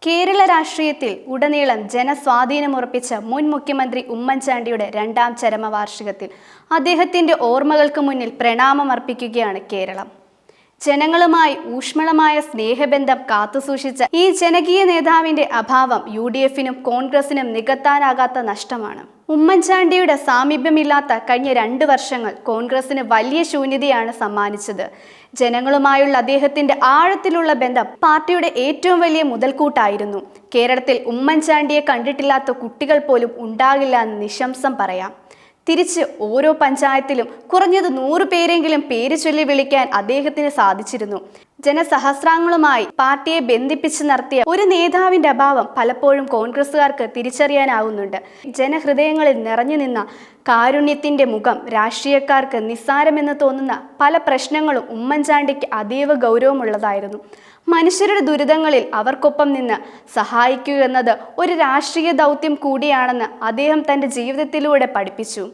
കേരള രാഷ്ട്രീയത്തിൽ ഉടനീളം ജനസ്വാധീനമുറപ്പിച്ച മുൻ മുഖ്യമന്ത്രി ഉമ്മൻചാണ്ടിയുടെ രണ്ടാം ചരമവാർഷികത്തിൽ അദ്ദേഹത്തിന്റെ ഓർമ്മകൾക്ക് മുന്നിൽ പ്രണാമമർപ്പിക്കുകയാണ് കേരളം. ജനങ്ങളുമായി ഊഷ്മളമായ സ്നേഹബന്ധം കാത്തുസൂക്ഷിച്ച ഈ ജനകീയ നേതാവിന്റെ അഭാവം UDFനും കോൺഗ്രസിനും നികത്താനാകാത്ത നഷ്ടമാണ്. ഉമ്മൻചാണ്ടിയുടെ സാമീപ്യമില്ലാത്ത കഴിഞ്ഞ 2 വർഷങ്ങൾ കോൺഗ്രസിന് വലിയ ശൂന്യതയാണ് സമ്മാനിച്ചത്. ജനങ്ങളുമായുള്ള അദ്ദേഹത്തിന്റെ ആഴത്തിലുള്ള ബന്ധം പാർട്ടിയുടെ ഏറ്റവും വലിയ മുതൽക്കൂട്ടായിരുന്നു. കേരളത്തിൽ ഉമ്മൻചാണ്ടിയെ കണ്ടിട്ടില്ലാത്ത കുട്ടികൾ പോലും ഉണ്ടാകില്ല എന്ന് നിശംസം പറയാം. തിരിച്ച് ഓരോ പഞ്ചായത്തിലും കുറഞ്ഞത് 100 പേരെങ്കിലും പേര് ചൊല്ലി വിളിക്കാൻ അദ്ദേഹത്തിന് സാധിച്ചിരുന്നു. ജനസഹസ്രാങ്ങളുമായി പാർട്ടിയെ ബന്ധിപ്പിച്ച് നടത്തിയ ഒരു നേതാവിന്റെ അഭാവം പലപ്പോഴും കോൺഗ്രസുകാർക്ക് തിരിച്ചറിയാനാവുന്നുണ്ട്. ജനഹൃദയങ്ങളിൽ നിറഞ്ഞു നിന്ന കാരുണ്യത്തിന്റെ മുഖം രാഷ്ട്രീയക്കാർക്ക് നിസ്സാരമെന്ന് തോന്നുന്ന പല പ്രശ്നങ്ങളും ഉമ്മൻചാണ്ടിക്ക് അതീവ ഗൗരവമുള്ളതായിരുന്നു. മനുഷ്യരുടെ ദുരിതങ്ങളിൽ അവർക്കൊപ്പം നിന്ന് സഹായിക്കുക എന്നത് ഒരു രാഷ്ട്രീയ ദൗത്യം കൂടിയാണെന്ന് അദ്ദേഹം തൻ്റെ ജീവിതത്തിലൂടെ പഠിപ്പിച്ചു.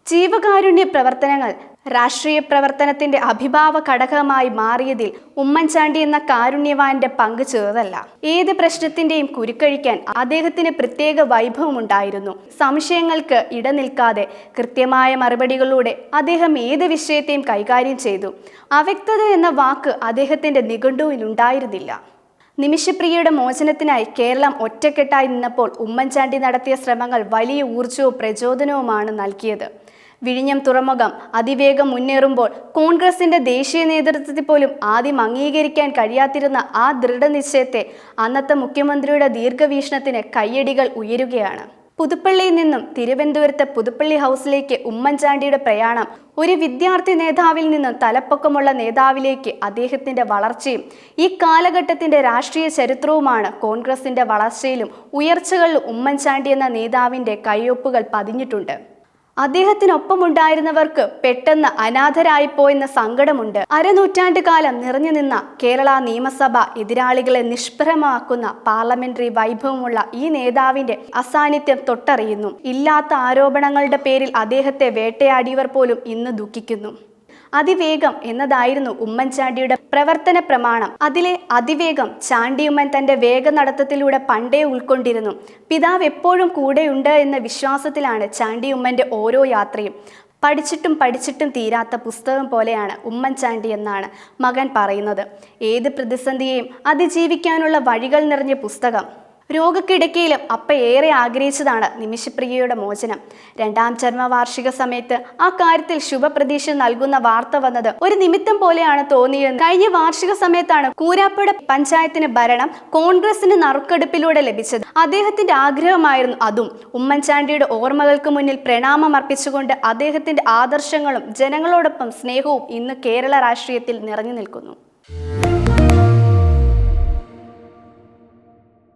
ജീവകാരുണ്യ പ്രവർത്തനങ്ങൾ രാഷ്ട്രീയ പ്രവർത്തനത്തിന്റെ അഭിഭാവ ഘടകമായി മാറിയതിൽ ഉമ്മൻചാണ്ടി എന്ന കാരുണ്യവാന്റെ പങ്ക് ചെറുതല്ല. ഏത് പ്രശ്നത്തിന്റെയും കുരുക്കഴിക്കാൻ അദ്ദേഹത്തിന് പ്രത്യേക വൈഭവമുണ്ടായിരുന്നു. സംശയങ്ങൾക്ക് ഇടനിൽക്കാതെ കൃത്യമായ മറുപടികളിലൂടെ അദ്ദേഹം ഏത് വിഷയത്തെയും കൈകാര്യം ചെയ്തു. അവ്യക്തത എന്ന വാക്ക് അദ്ദേഹത്തിന്റെ നിഘണ്ടുവിൽ ഉണ്ടായിരുന്നില്ല. നിമിഷപ്രിയയുടെ മോചനത്തിനായി കേരളം ഒറ്റക്കെട്ടായി നിന്നപ്പോൾ ഉമ്മൻചാണ്ടി നടത്തിയ ശ്രമങ്ങൾ വലിയ ഊർജവും പ്രചോദനവുമാണ് നൽകിയത്. വിഴിഞ്ഞം തുറമുഖം അതിവേഗം മുന്നേറുമ്പോൾ കോൺഗ്രസിന്റെ ദേശീയ നേതൃത്വത്തിൽ പോലും ആദ്യം അംഗീകരിക്കാൻ കഴിയാതിരുന്ന ആ ദൃഢനിശ്ചയത്തെ അന്നത്തെ മുഖ്യമന്ത്രിയുടെ ദീർഘവീക്ഷണത്തിന് കയ്യടികൾ ഉയരുകയാണ്. പുതുപ്പള്ളിയിൽ നിന്നും തിരുവനന്തപുരത്തെ പുതുപ്പള്ളി ഹൗസിലേക്ക് ഉമ്മൻചാണ്ടിയുടെ പ്രയാണം ഒരു വിദ്യാർത്ഥി നേതാവിൽ നിന്നും തലപ്പൊക്കമുള്ള നേതാവിലേക്ക് അദ്ദേഹത്തിന്റെ വളർച്ചയും ഈ കാലഘട്ടത്തിന്റെ രാഷ്ട്രീയ ചരിത്രവുമാണ്. കോൺഗ്രസിന്റെ വളർച്ചയിലും ഉയർച്ചകളിലും ഉമ്മൻചാണ്ടി എന്ന നേതാവിന്റെ കയ്യൊപ്പുകൾ പതിഞ്ഞിട്ടുണ്ട്. അദ്ദേഹത്തിനൊപ്പമുണ്ടായിരുന്നവർക്ക് പെട്ടെന്ന് അനാഥരായിപ്പോയെന്ന സങ്കടമുണ്ട്. അരനൂറ്റാണ്ട് കാലം നിറഞ്ഞു നിന്ന കേരള നിയമസഭ എതിരാളികളെ നിഷ്പ്രഭമാക്കുന്ന പാർലമെന്ററി വൈഭവമുള്ള ഈ നേതാവിന്റെ അസാന്നിധ്യം തൊട്ടറിയുന്നു. ഇല്ലാത്ത ആരോപണങ്ങളുടെ പേരിൽ അദ്ദേഹത്തെ വേട്ടയാടിയവർ പോലും ഇന്ന് ദുഃഖിക്കുന്നു. അതിവേഗം എന്നതായിരുന്നു ഉമ്മൻചാണ്ടിയുടെ പ്രവർത്തന പ്രമാണം. അതിലെ അതിവേഗം ചാണ്ടിയുമ്മൻ തന്റെ വേഗനടത്തത്തിലൂടെ പണ്ടേ ഉൾക്കൊണ്ടിരുന്നു. പിതാവ് എപ്പോഴും കൂടെയുണ്ട് എന്ന വിശ്വാസത്തിലാണ് ചാണ്ടിയുമ്മന്റെ ഓരോ യാത്രയും. പഠിച്ചിട്ടും തീരാത്ത പുസ്തകം പോലെയാണ് ഉമ്മൻചാണ്ടി എന്നാണ് മകൻ പറയുന്നത്. ഏത് പ്രതിസന്ധിയെയും അതിജീവിക്കാനുള്ള വഴികൾ നിറഞ്ഞ പുസ്തകം. രോഗക്കിടക്കയിലും അപ്പ ഏറെ ആഗ്രഹിച്ചതാണ് നിമിഷപ്രിയയുടെ മോചനം. രണ്ടാം ചരമവാർഷിക സമയത്ത് ആ കാര്യത്തിൽ ശുഭപ്രതീക്ഷ നൽകുന്ന വാർത്ത വന്നത് ഒരു നിമിത്തം പോലെയാണ് തോന്നിയത്. കഴിഞ്ഞ വാർഷിക സമയത്താണ് കൂരാപ്പുഴ പഞ്ചായത്തിന് ഭരണം കോൺഗ്രസിന് നറുക്കെടുപ്പിലൂടെ ലഭിച്ചത്. അദ്ദേഹത്തിന്റെ ആഗ്രഹമായിരുന്നു അതും. ഉമ്മൻചാണ്ടിയുടെ ഓർമ്മകൾക്ക് മുന്നിൽ പ്രണാമം അർപ്പിച്ചുകൊണ്ട് അദ്ദേഹത്തിന്റെ ആദർശങ്ങളും ജനങ്ങളോടൊപ്പം സ്നേഹവും ഇന്ന് കേരള രാഷ്ട്രീയത്തിൽ നിറഞ്ഞു നിൽക്കുന്നു.